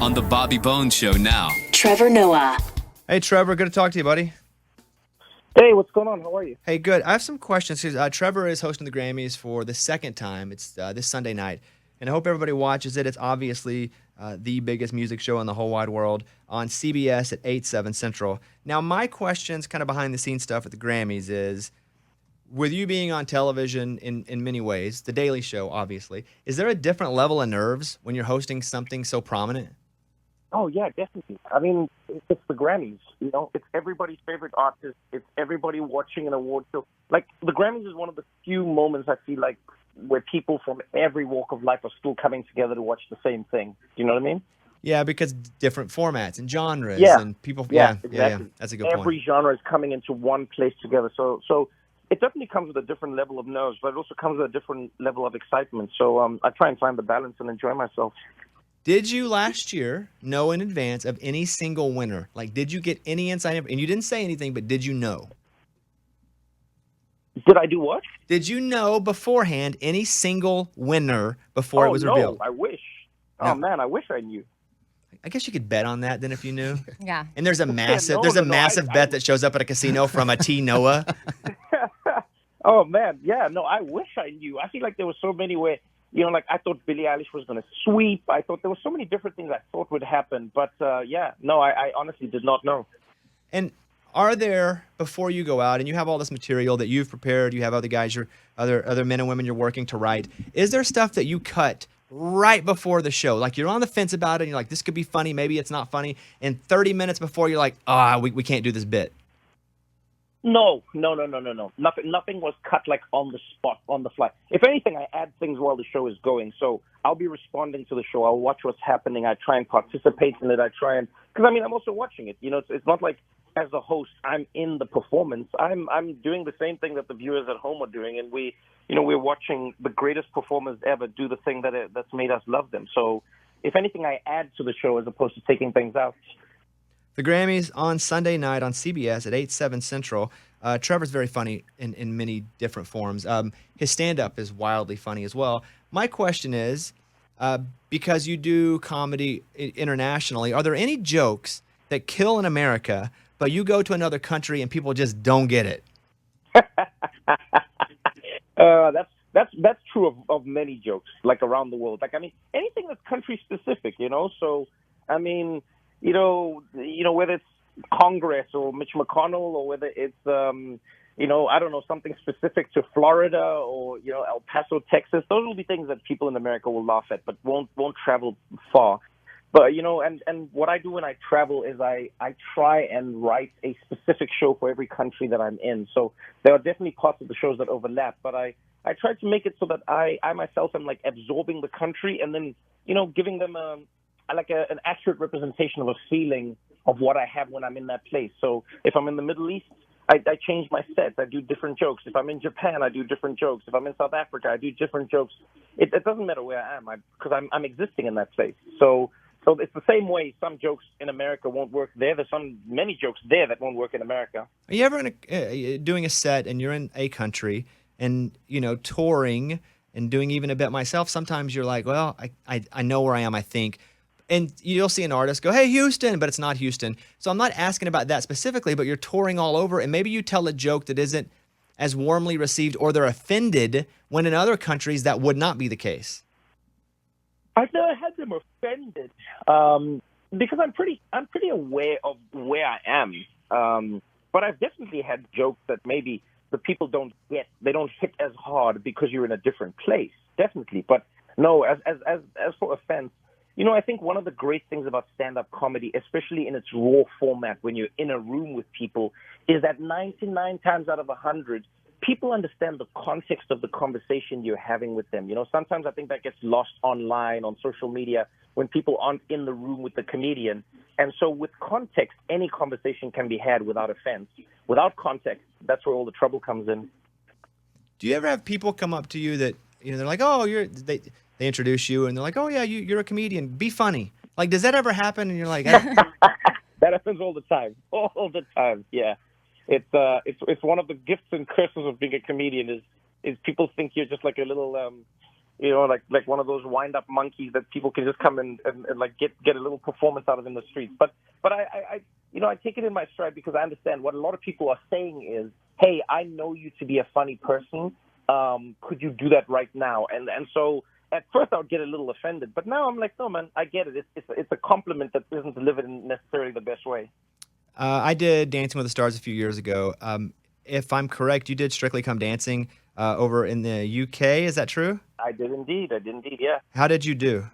on The Bobby Bones Show now. Trevor Noah. Hey, Trevor, good to talk to you, buddy. Hey, what's going on? How are you? Hey, good. I have some questions. Trevor is hosting the Grammys for the second time. It's this Sunday night, and I hope everybody watches it. It's obviously the biggest music show in the whole wide world on CBS at 8, 7 Central. Now, my questions, kind of behind-the-scenes stuff at the Grammys is, with you being on television in many ways, The Daily Show, obviously, is there a different level of nerves when you're hosting something so prominent? Oh, yeah, definitely. I mean, it's the Grammys, you know? It's everybody's favorite artist. It's everybody watching an award show. Like, the Grammys is one of the few moments I feel like where people from every walk of life are still coming together to watch the same thing. Do you know what I mean? Yeah, because different formats and genres and people. Yeah, exactly. Yeah. That's a good point. Every genre is coming into one place together. So it definitely comes with a different level of nerves, but it also comes with a different level of excitement. So I try and find the balance and enjoy myself. Did you last year know in advance of any single winner? Like, did you get any insight? And you didn't say anything, but did you know? Did I do what? Did you know beforehand any single winner before it was revealed? I wish. No. Oh, man, I wish I knew. I guess you could bet on that then if you knew. Yeah. And there's a massive bet that shows up at a casino from a T. Noah. Oh, man. Yeah, no, I wish I knew. I feel like there were so many where, you know, like I thought Billie Eilish was going to sweep. I thought there were so many different things I thought would happen. But, I honestly did not know. And are there, before you go out and you have all this material that you've prepared, you have other guys, other men and women you're working to write, is there stuff that you cut right before the show? Like you're on the fence about it and you're like, this could be funny, maybe it's not funny. And 30 minutes before you're like, we can't do this bit. No. Nothing was cut like on the spot, on the fly. If anything, I add things while the show is going. So I'll be responding to the show. I'll watch what's happening. I try and participate in it. because I'm also watching it. You know, it's not like as a host, I'm in the performance. I'm doing the same thing that the viewers at home are doing. And we're watching the greatest performers ever do the thing that's made us love them. So if anything, I add to the show as opposed to taking things out. The Grammys on Sunday night on CBS at 8, 7 Central. Trevor's very funny in many different forms. His stand-up is wildly funny as well. My question is, because you do comedy internationally, are there any jokes that kill in America, but you go to another country and people just don't get it? That's true of many jokes, like around the world. Like, I mean, anything that's country specific, you know? So, I mean, you know, whether it's Congress or Mitch McConnell or whether it's, I don't know, something specific to Florida or, El Paso, Texas, those will be things that people in America will laugh at, but won't travel far. But, and what I do when I travel is I try and write a specific show for every country that I'm in. So there are definitely parts of the shows that overlap, but I try to make it so that I myself am like absorbing the country and then, giving them an accurate representation of a feeling of what I have when I'm in that place. So if I'm in the Middle East, I change my sets. I do different jokes. If I'm in Japan, I do different jokes. If I'm in South Africa, I do different jokes. It doesn't matter where I am because I'm existing in that place. So it's the same way some jokes in America won't work there. There's many jokes there that won't work in America. Are you ever doing a set and you're in a country and, touring and doing even a bit myself? Sometimes you're like, well, I know where I am, I think. And you'll see an artist go, hey, Houston, but it's not Houston. So I'm not asking about that specifically, but you're touring all over, and maybe you tell a joke that isn't as warmly received or they're offended when in other countries that would not be the case. I've never had them offended because I'm pretty aware of where I am. But I've definitely had jokes that maybe the people don't get. They don't hit as hard because you're in a different place, definitely. But no, as for offense, I think one of the great things about stand-up comedy, especially in its raw format, when you're in a room with people, is that 99 times out of 100, people understand the context of the conversation you're having with them. Sometimes I think that gets lost online on social media when people aren't in the room with the comedian. And so with context, any conversation can be had without offense. Without context, that's where all the trouble comes in. Do you ever have people come up to you that, they're like, oh, they introduce you and they're like, oh yeah, you're a comedian, be funny. Like, does that ever happen? And you're like, that happens all the time. All the time. Yeah. It's one of the gifts and curses of being a comedian is people think you're just like a little like one of those wind-up monkeys that people can just come and like get a little performance out of in the streets. But I take it in my stride because I understand what a lot of people are saying is, hey, I know you to be a funny person. Could you do that right now? And so at first I would get a little offended, but now I'm like, no, man, I get it. It's a compliment that isn't delivered in necessarily the best way. I did Dancing with the Stars a few years ago. If I'm correct, you did Strictly Come Dancing over in the UK. Is that true? I did indeed, yeah. How did you do?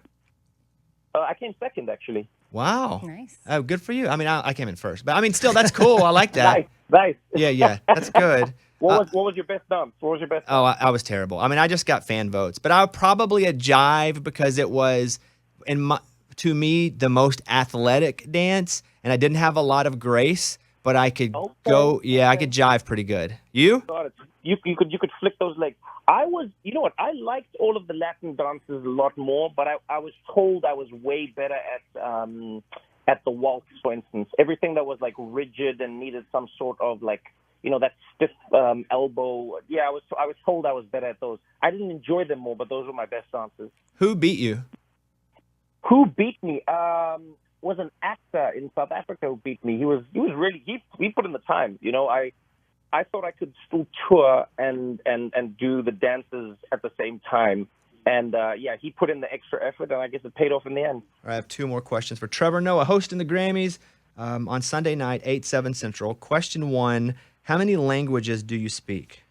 I came second, actually. Wow. Nice. Oh, good for you. I mean, I came in first, but I mean, still, that's cool. I like that. Nice. Yeah, that's good. What was your best dance? Oh, I was terrible. I mean, I just got fan votes, but I would probably a jive because it was, to me, the most athletic dance, and I didn't have a lot of grace, but I could I could jive pretty good. You? Got it. You could flick those legs. I liked all of the Latin dances a lot more, but I was told I was way better at the waltz, for instance. Everything that was like rigid and needed some sort of like, that stiff elbow. Yeah, I was told I was better at those. I didn't enjoy them more, but those were my best dances. Who beat you? Who beat me? Was an actor in South Africa who beat me. He was really he put in the time. I thought I could still tour and do the dances at the same time. And he put in the extra effort, and I guess it paid off in the end. All right, I have two more questions for Trevor Noah, hosting the Grammys on Sunday night, 8/7 Central. Question 1, how many languages do you speak?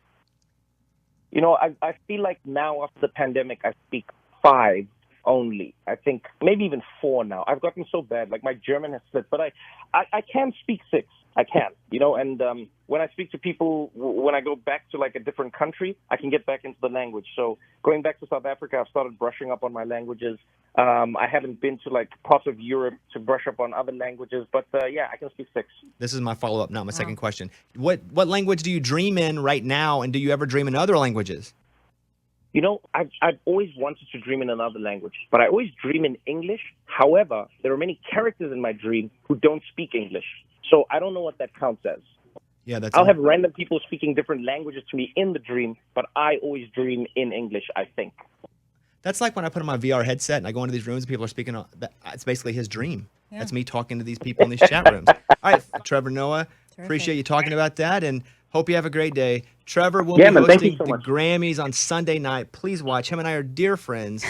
I feel like now after the pandemic, I speak 5 only. I think maybe even 4 now. I've gotten so bad. Like my German has slipped, but I can speak 6. I can, and when I speak to people, when I go back to like a different country, I can get back into the language. So going back to South Africa, I've started brushing up on my languages. I haven't been to like parts of Europe to brush up on other languages, but I can speak 6. This is my follow-up, not my second question. What language do you dream in right now, and do you ever dream in other languages? I've always wanted to dream in another language, but I always dream in English. However, there are many characters in my dream who don't speak English. So I don't know what that counts as. Yeah, I'll have random people speaking different languages to me in the dream, but I always dream in English, I think. That's like when I put on my VR headset and I go into these rooms and people are speaking. It's basically his dream. Yeah. That's me talking to these people in these chat rooms. All right, Trevor Noah, appreciate you talking about that, and hope you have a great day. Trevor will be hosting the Grammys on Sunday night. Please watch. Him and I are dear friends.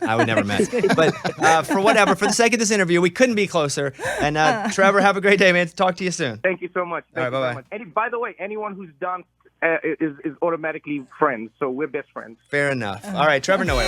I would never met. But for the sake of this interview, we couldn't be closer. And Trevor, have a great day, man. Talk to you soon. Thank you so much. All right, bye-bye. Eddie, by the way, anyone who's danced is automatically friends, so we're best friends. Fair enough. All right, Trevor Noah.